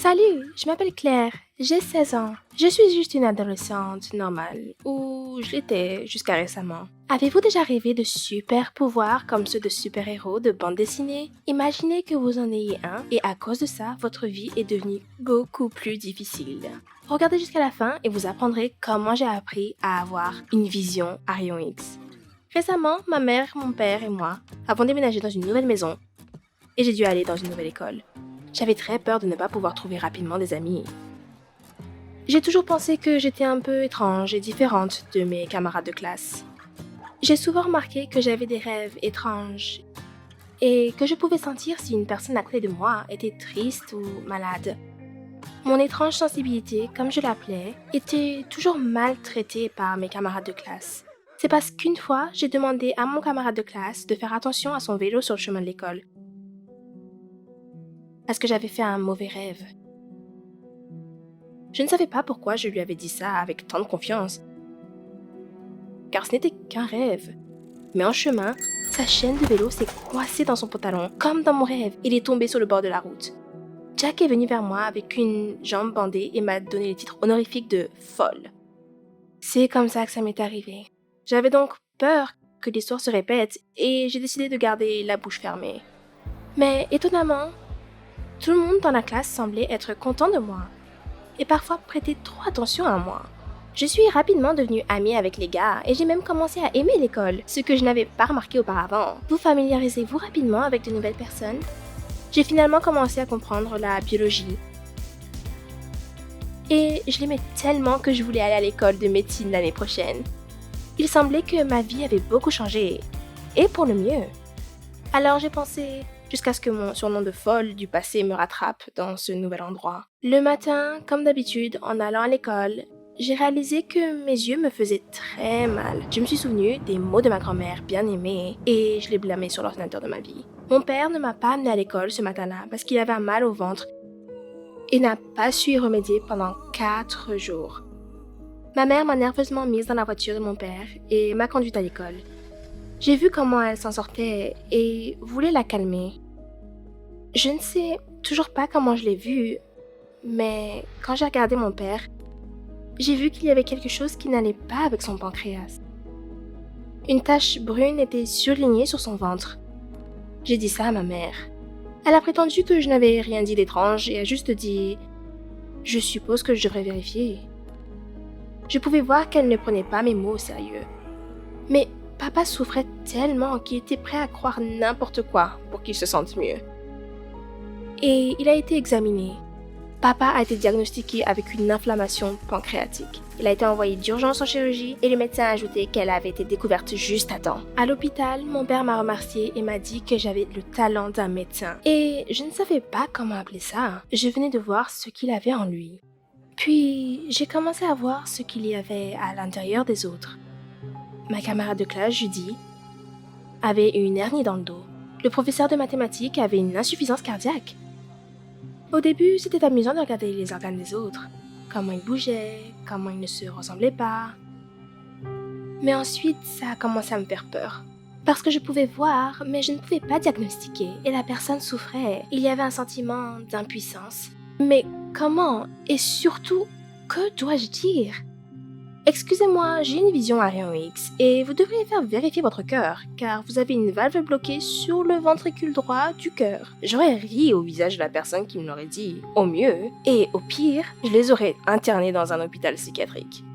Salut, je m'appelle Claire, j'ai 16 ans. Je suis juste une adolescente normale, ou je l'étais jusqu'à récemment. Avez-vous déjà rêvé de super pouvoirs comme ceux de super-héros de bande dessinée? Imaginez que vous en ayez un et à cause de ça, votre vie est devenue beaucoup plus difficile. Regardez jusqu'à la fin et vous apprendrez comment j'ai appris à avoir une vision à rayon X. Récemment, ma mère, mon père et moi avons déménagé dans une nouvelle maison et j'ai dû aller dans une nouvelle école. J'avais très peur de ne pas pouvoir trouver rapidement des amis. J'ai toujours pensé que j'étais un peu étrange et différente de mes camarades de classe. J'ai souvent remarqué que j'avais des rêves étranges et que je pouvais sentir si une personne à côté de moi était triste ou malade. Mon étrange sensibilité, comme je l'appelais, était toujours mal traitée par mes camarades de classe. C'est parce qu'une fois, j'ai demandé à mon camarade de classe de faire attention à son vélo sur le chemin de l'école. Parce que j'avais fait un mauvais rêve. Je ne savais pas pourquoi je lui avais dit ça avec tant de confiance, car ce n'était qu'un rêve. Mais en chemin, sa chaîne de vélo s'est coincée dans son pantalon, comme dans mon rêve. Il est tombé sur le bord de la route. Jack est venu vers moi avec une jambe bandée et m'a donné le titre honorifique de folle. C'est comme ça que ça m'est arrivé. J'avais donc peur que l'histoire se répète et j'ai décidé de garder la bouche fermée. Mais étonnamment, tout le monde dans la classe semblait être content de moi et parfois prêter trop attention à moi. Je suis rapidement devenue amie avec les gars et j'ai même commencé à aimer l'école, ce que je n'avais pas remarqué auparavant. Vous familiarisez-vous rapidement avec de nouvelles personnes? J'ai finalement commencé à comprendre la biologie. Et je l'aimais tellement que je voulais aller à l'école de médecine l'année prochaine. Il semblait que ma vie avait beaucoup changé, et pour le mieux. Alors j'ai pensé, jusqu'à ce que mon surnom de folle du passé me rattrape dans ce nouvel endroit. Le matin, comme d'habitude, en allant à l'école, j'ai réalisé que mes yeux me faisaient très mal. Je me suis souvenu des mots de ma grand-mère bien aimés et je les blâmais sur l'ordinateur de ma vie. Mon père ne m'a pas amené à l'école ce matin-là parce qu'il avait un mal au ventre et n'a pas su y remédier pendant 4 jours. Ma mère m'a nerveusement mise dans la voiture de mon père et m'a conduite à l'école. J'ai vu comment elle s'en sortait et voulais la calmer. Je ne sais toujours pas comment je l'ai vue, mais quand j'ai regardé mon père, j'ai vu qu'il y avait quelque chose qui n'allait pas avec son pancréas. Une tache brune était surlignée sur son ventre. J'ai dit ça à ma mère. Elle a prétendu que je n'avais rien dit d'étrange et a juste dit « Je suppose que je devrais vérifier ». Je pouvais voir qu'elle ne prenait pas mes mots au sérieux. Mais papa souffrait tellement qu'il était prêt à croire n'importe quoi pour qu'il se sente mieux. Et il a été examiné. Papa a été diagnostiqué avec une inflammation pancréatique. Il a été envoyé d'urgence en chirurgie et le médecin a ajouté qu'elle avait été découverte juste à temps. À l'hôpital, mon père m'a remercié et m'a dit que j'avais le talent d'un médecin. Et je ne savais pas comment appeler ça. Je venais de voir ce qu'il avait en lui. Puis, j'ai commencé à voir ce qu'il y avait à l'intérieur des autres. Ma camarade de classe, Judy, avait une hernie dans le dos. Le professeur de mathématiques avait une insuffisance cardiaque. Au début, c'était amusant de regarder les organes des autres, comment ils bougeaient, comment ils ne se ressemblaient pas. Mais ensuite, ça a commencé à me faire peur. Parce que je pouvais voir, mais je ne pouvais pas diagnostiquer, et la personne souffrait. Il y avait un sentiment d'impuissance. Mais comment? Et surtout, que dois-je dire? Excusez-moi, j'ai une vision à rayon X et vous devriez faire vérifier votre cœur, car vous avez une valve bloquée sur le ventricule droit du cœur. J'aurais ri au visage de la personne qui me l'aurait dit, au mieux, et au pire, je les aurais internés dans un hôpital psychiatrique.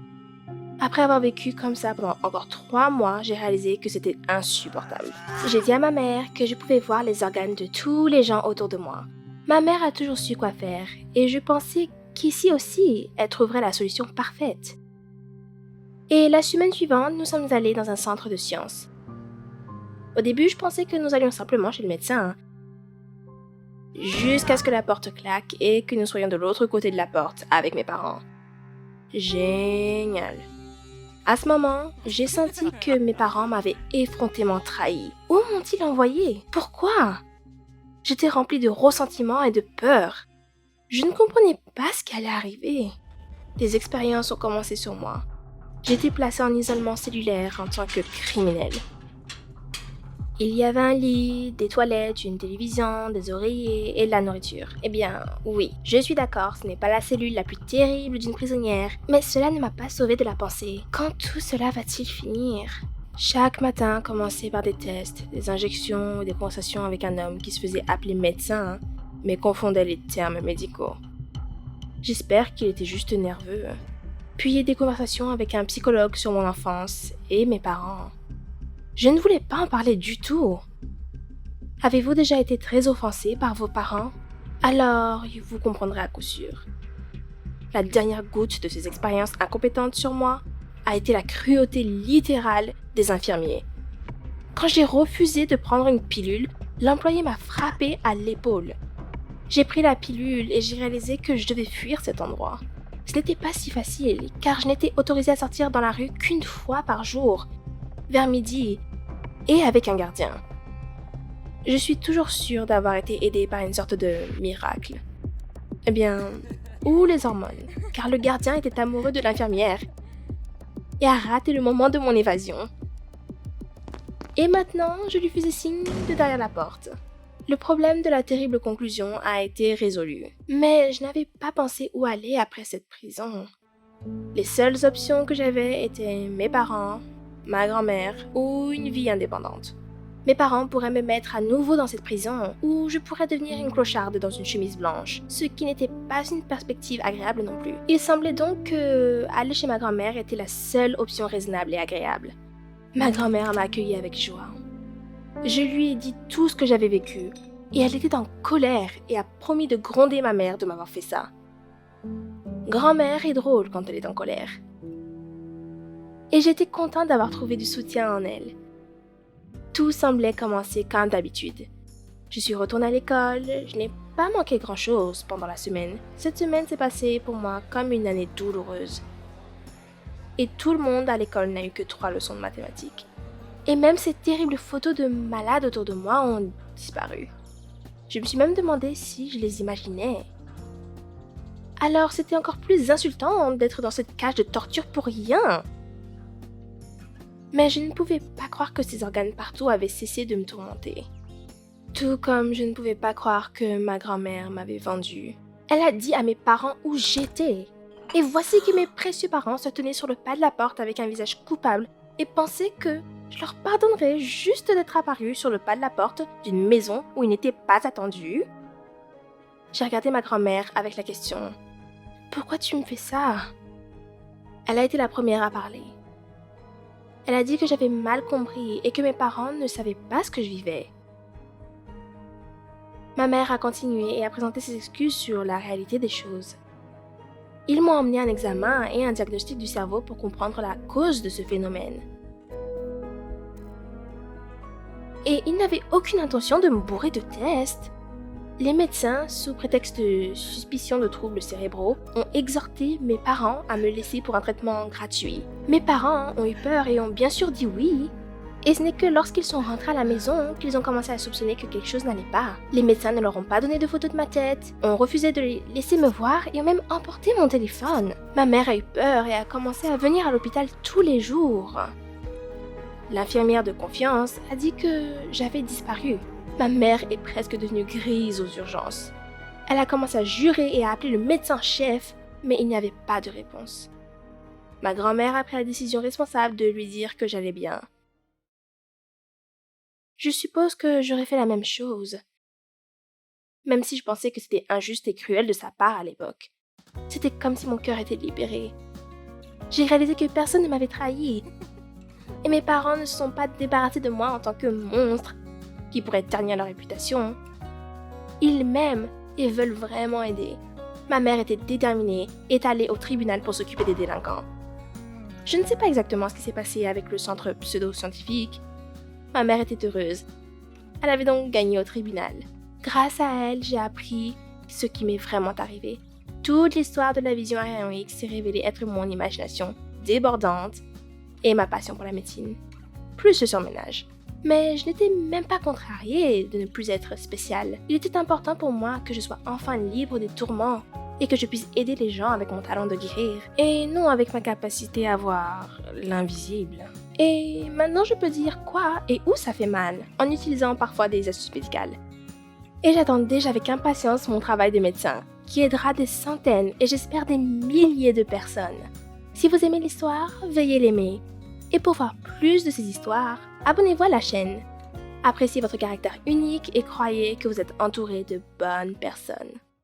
Après avoir vécu comme ça pendant encore 3 mois, j'ai réalisé que c'était insupportable. J'ai dit à ma mère que je pouvais voir les organes de tous les gens autour de moi. Ma mère a toujours su quoi faire, et je pensais qu'ici aussi, elle trouverait la solution parfaite. Et la semaine suivante, nous sommes allés dans un centre de sciences. Au début, je pensais que nous allions simplement chez le médecin. Jusqu'à ce que la porte claque et que nous soyons de l'autre côté de la porte avec mes parents. Génial. À ce moment, j'ai senti que mes parents m'avaient effrontément trahi. Où m'ont-ils envoyé? Pourquoi? J'étais remplie de ressentiment et de peur. Je ne comprenais pas ce qui allait arriver. Des expériences ont commencé sur moi. J'ai été placée en isolement cellulaire en tant que criminelle. Il y avait un lit, des toilettes, une télévision, des oreillers et de la nourriture. Eh bien, oui, je suis d'accord, ce n'est pas la cellule la plus terrible d'une prisonnière, mais cela ne m'a pas sauvée de la pensée. Quand tout cela va-t-il finir? Chaque matin commençait par des tests, des injections, des conversations avec un homme qui se faisait appeler médecin, mais confondait les termes médicaux. J'espère qu'il était juste nerveux. Puis des conversations avec un psychologue sur mon enfance et mes parents. Je ne voulais pas en parler du tout. Avez-vous déjà été très offensé par vos parents? Alors, vous comprendrez à coup sûr. La dernière goutte de ces expériences incompétentes sur moi a été la cruauté littérale des infirmiers. Quand j'ai refusé de prendre une pilule, l'employé m'a frappé à l'épaule. J'ai pris la pilule et j'ai réalisé que je devais fuir cet endroit. Ce n'était pas si facile, car je n'étais autorisée à sortir dans la rue qu'une fois par jour, vers midi, et avec un gardien. Je suis toujours sûre d'avoir été aidée par une sorte de miracle. Eh bien, ou les hormones, car le gardien était amoureux de l'infirmière et a raté le moment de mon évasion. Et maintenant, je lui faisais signe de derrière la porte. Le problème de la terrible conclusion a été résolu, mais je n'avais pas pensé où aller après cette prison. Les seules options que j'avais étaient mes parents, ma grand-mère ou une vie indépendante. Mes parents pourraient me mettre à nouveau dans cette prison, ou je pourrais devenir une clocharde dans une chemise blanche, ce qui n'était pas une perspective agréable non plus. Il semblait donc que aller chez ma grand-mère était la seule option raisonnable et agréable. Ma grand-mère m'a accueilli avec joie. Je lui ai dit tout ce que j'avais vécu, et elle était en colère et a promis de gronder ma mère de m'avoir fait ça. Grand-mère est drôle quand elle est en colère. Et j'étais contente d'avoir trouvé du soutien en elle. Tout semblait commencer comme d'habitude. Je suis retournée à l'école, je n'ai pas manqué grand-chose pendant la semaine. Cette semaine s'est passée pour moi comme une année douloureuse. Et tout le monde à l'école n'a eu que 3 leçons de mathématiques. Et même ces terribles photos de malades autour de moi ont disparu. Je me suis même demandé si je les imaginais. Alors c'était encore plus insultant d'être dans cette cage de torture pour rien. Mais je ne pouvais pas croire que ces organes partout avaient cessé de me tourmenter. Tout comme je ne pouvais pas croire que ma grand-mère m'avait vendue. Elle a dit à mes parents où j'étais. Et voici que mes précieux parents se tenaient sur le pas de la porte avec un visage coupable et pensaient que je leur pardonnerais juste d'être apparu sur le pas de la porte d'une maison où ils n'étaient pas attendus. J'ai regardé ma grand-mère avec la question « Pourquoi tu me fais ça ?» Elle a été la première à parler. Elle a dit que j'avais mal compris et que mes parents ne savaient pas ce que je vivais. Ma mère a continué et a présenté ses excuses sur la réalité des choses. Ils m'ont emmené un examen et un diagnostic du cerveau pour comprendre la cause de ce phénomène. Et ils n'avaient aucune intention de me bourrer de tests. Les médecins, sous prétexte de suspicion de troubles cérébraux, ont exhorté mes parents à me laisser pour un traitement gratuit. Mes parents ont eu peur et ont bien sûr dit oui. Et ce n'est que lorsqu'ils sont rentrés à la maison qu'ils ont commencé à soupçonner que quelque chose n'allait pas. Les médecins ne leur ont pas donné de photos de ma tête, ont refusé de les laisser me voir et ont même emporté mon téléphone. Ma mère a eu peur et a commencé à venir à l'hôpital tous les jours. L'infirmière de confiance a dit que j'avais disparu. Ma mère est presque devenue grise aux urgences. Elle a commencé à jurer et à appeler le médecin-chef, mais il n'y avait pas de réponse. Ma grand-mère a pris la décision responsable de lui dire que j'allais bien. Je suppose que j'aurais fait la même chose, même si je pensais que c'était injuste et cruel de sa part à l'époque. C'était comme si mon cœur était libéré. J'ai réalisé que personne ne m'avait trahi, et mes parents ne se sont pas débarrassés de moi en tant que monstre qui pourrait ternir leur réputation. Ils m'aiment et veulent vraiment aider. Ma mère était déterminée et est allée au tribunal pour s'occuper des délinquants. Je ne sais pas exactement ce qui s'est passé avec le centre pseudo-scientifique. Ma mère était heureuse. Elle avait donc gagné au tribunal. Grâce à elle, j'ai appris ce qui m'est vraiment arrivé. Toute l'histoire de la vision à rayon X s'est révélée être mon imagination débordante et ma passion pour la médecine, plus le surménage. Mais je n'étais même pas contrariée de ne plus être spéciale. Il était important pour moi que je sois enfin libre des tourments et que je puisse aider les gens avec mon talent de guérir, et non avec ma capacité à voir l'invisible. Et maintenant, je peux dire quoi et où ça fait mal, en utilisant parfois des astuces médicales. Et j'attends déjà avec impatience mon travail de médecin, qui aidera des centaines et j'espère des milliers de personnes. Si vous aimez l'histoire, veuillez l'aimer. Et pour voir plus de ces histoires, abonnez-vous à la chaîne. Appréciez votre caractère unique et croyez que vous êtes entouré de bonnes personnes.